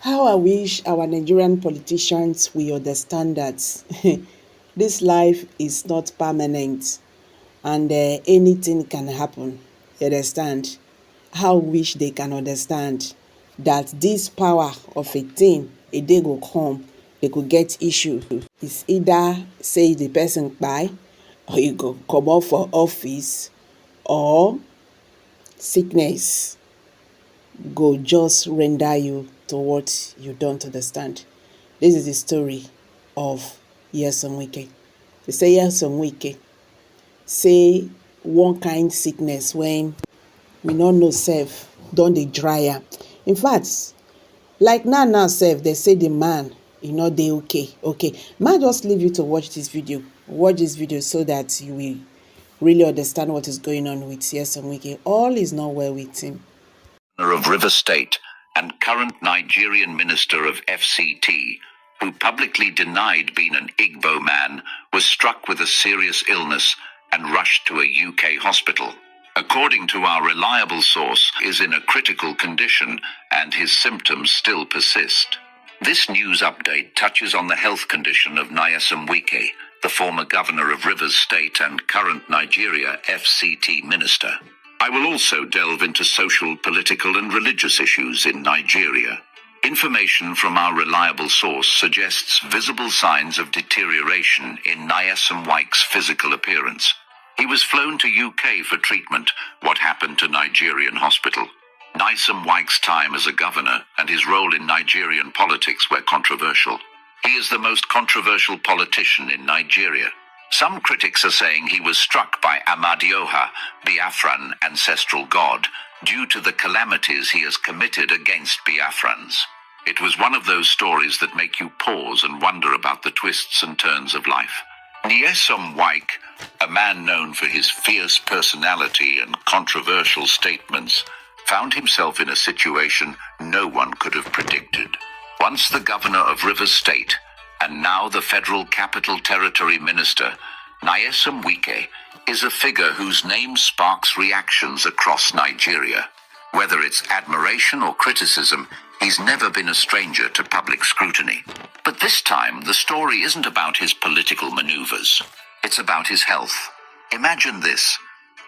How I wish our Nigerian politicians will understand that this life is not permanent and anything can happen. You understand? How I wish they can understand that this power of a thing, a day go come, they could get issue. It's either say the person kpai or you go comot for office or sickness go just render you to what you don't understand. This is the story of Nyesom Wike. They say Nyesom Wike say one kind sickness when we no know sef don dey dry am. In fact, like now sef dey say the man e no dey okay. May I just leave you to watch this video. Watch this video so that you will really understand what is going on with Nyesom Wike. All is not well with him. Of River State and current Nigerian Minister of FCT, who publicly denied being an Igbo man, was struck with a serious illness and rushed to a UK hospital. According to our reliable source, is in a critical condition and his symptoms still persist. This news update touches on the health condition of Nyesom Wike, the former governor of Rivers State and current Nigeria FCT minister. I will also delve into social, political, and religious issues in Nigeria. Information from our reliable source suggests visible signs of deterioration in Nyesom Wike's physical appearance. He was flown to UK for treatment. What happened to Nigerian hospital? Nyesom Wike's time as a governor and his role in Nigerian politics were controversial. He is the most controversial politician in Nigeria. Some critics are saying he was struck by Amadioha, Biafran ancestral god, due to the calamities he has committed against Biafrans. It was one of those stories that make you pause and wonder about the twists and turns of life. Nyesom Wike, a man known for his fierce personality and controversial statements, found himself in a situation no one could have predicted. Once the governor of Rivers State, and now the Federal Capital Territory Minister, Nyesom Wike is a figure whose name sparks reactions across Nigeria. Whether it's admiration or criticism, he's never been a stranger to public scrutiny. But this time, the story isn't about his political maneuvers. It's about his health. Imagine this.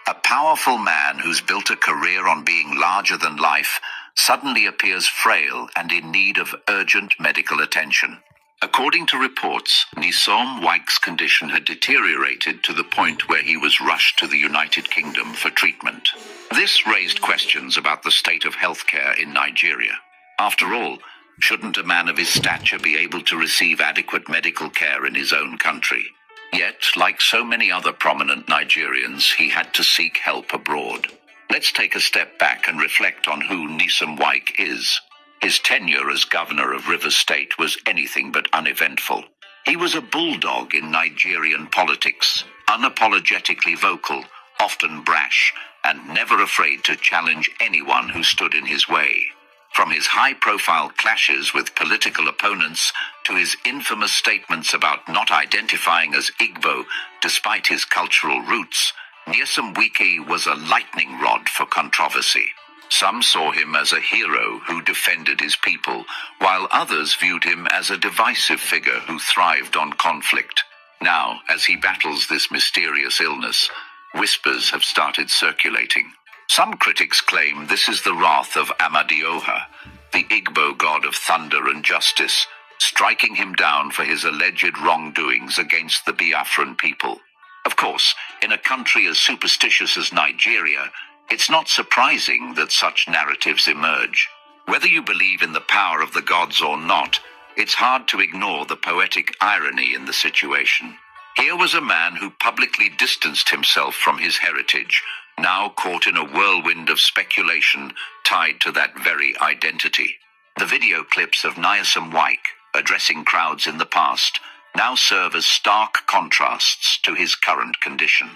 A powerful man who's built a career on being larger than life suddenly appears frail and in need of urgent medical attention. According to reports, Nyesom Wike's condition had deteriorated to the point where he was rushed to the United Kingdom for treatment. This raised questions about the state of healthcare in Nigeria. After all, shouldn't a man of his stature be able to receive adequate medical care in his own country? Yet, like so many other prominent Nigerians, he had to seek help abroad. Let's take a step back and reflect on who Nyesom Wike is. His tenure as governor of Rivers State was anything but uneventful. He was a bulldog in Nigerian politics, unapologetically vocal, often brash, and never afraid to challenge anyone who stood in his way. From his high-profile clashes with political opponents to his infamous statements about not identifying as Igbo despite his cultural roots, Nyesom Wike was a lightning rod for controversy. Some saw him as a hero who defended his people, while others viewed him as a divisive figure who thrived on conflict. Now, as he battles this mysterious illness, whispers have started circulating. Some critics claim this is the wrath of Amadioha, the Igbo god of thunder and justice, striking him down for his alleged wrongdoings against the Biafran people. Of course, in a country as superstitious as Nigeria, it's not surprising that such narratives emerge. Whether you believe in the power of the gods or not, it's hard to ignore the poetic irony in the situation. Here was a man who publicly distanced himself from his heritage, now caught in a whirlwind of speculation tied to that very identity. The video clips of Nyesom Wike addressing crowds in the past now serve as stark contrasts to his current condition.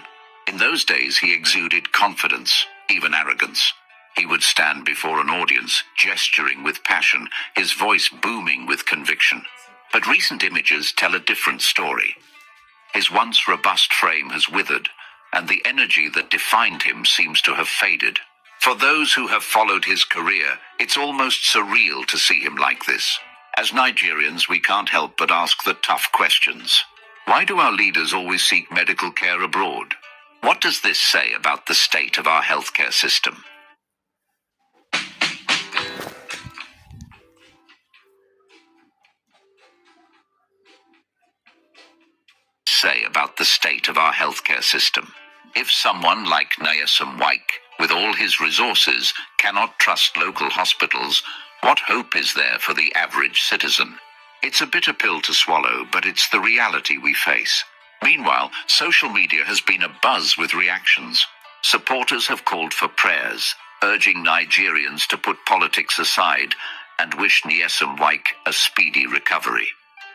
In those days, he exuded confidence, even arrogance. He would stand before an audience, gesturing with passion, his voice booming with conviction. But recent images tell a different story. His once robust frame has withered, and the energy that defined him seems to have faded. For those who have followed his career, it's almost surreal to see him like this. As Nigerians, we can't help but ask the tough questions. Why do our leaders always seek medical care abroad? What does this say about the state of our healthcare system? Say about the state of our healthcare system. If someone like Nyesom Wike, with all his resources, cannot trust local hospitals, what hope is there for the average citizen? It's a bitter pill to swallow, but it's the reality we face. Meanwhile, social media has been abuzz with reactions. Supporters have called for prayers, urging Nigerians to put politics aside and wish Nyesom Wike a speedy recovery.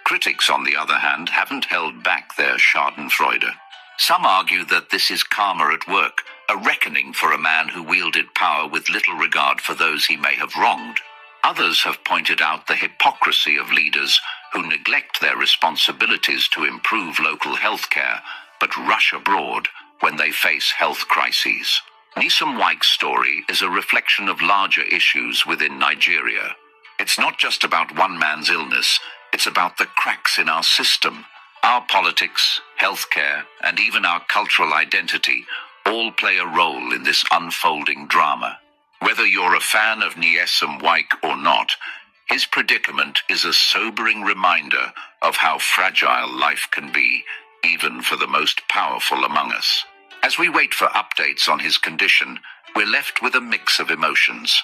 Critics, on the other hand, haven't held back their schadenfreude. Some argue that this is karma at work, a reckoning for a man who wielded power with little regard for those he may have wronged. Others have pointed out the hypocrisy of leaders who neglect their responsibilities to improve local health care, but rush abroad when they face health crises. Nyesom Wike's story is a reflection of larger issues within Nigeria. It's not just about one man's illness, it's about the cracks in our system. Our politics, healthcare, and even our cultural identity all play a role in this unfolding drama. Whether you're a fan of Nyesom Wike or not, his predicament is a sobering reminder of how fragile life can be, even for the most powerful among us. As we wait for updates on his condition, we're left with a mix of emotions.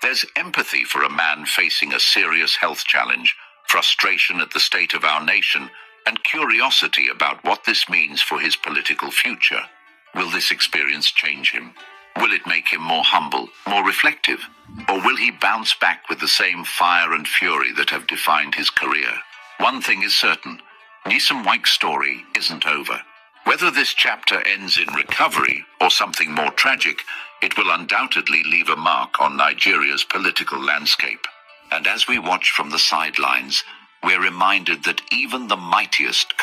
There's empathy for a man facing a serious health challenge, frustration at the state of our nation, and curiosity about what this means for his political future. Will this experience change him? Will it make him more humble, more reflective? Or will he bounce back with the same fire and fury that have defined his career? One thing is certain, Nyesom Wike's story isn't over. Whether this chapter ends in recovery or something more tragic, it will undoubtedly leave a mark on Nigeria's political landscape. And as we watch from the sidelines, we're reminded that even the mightiest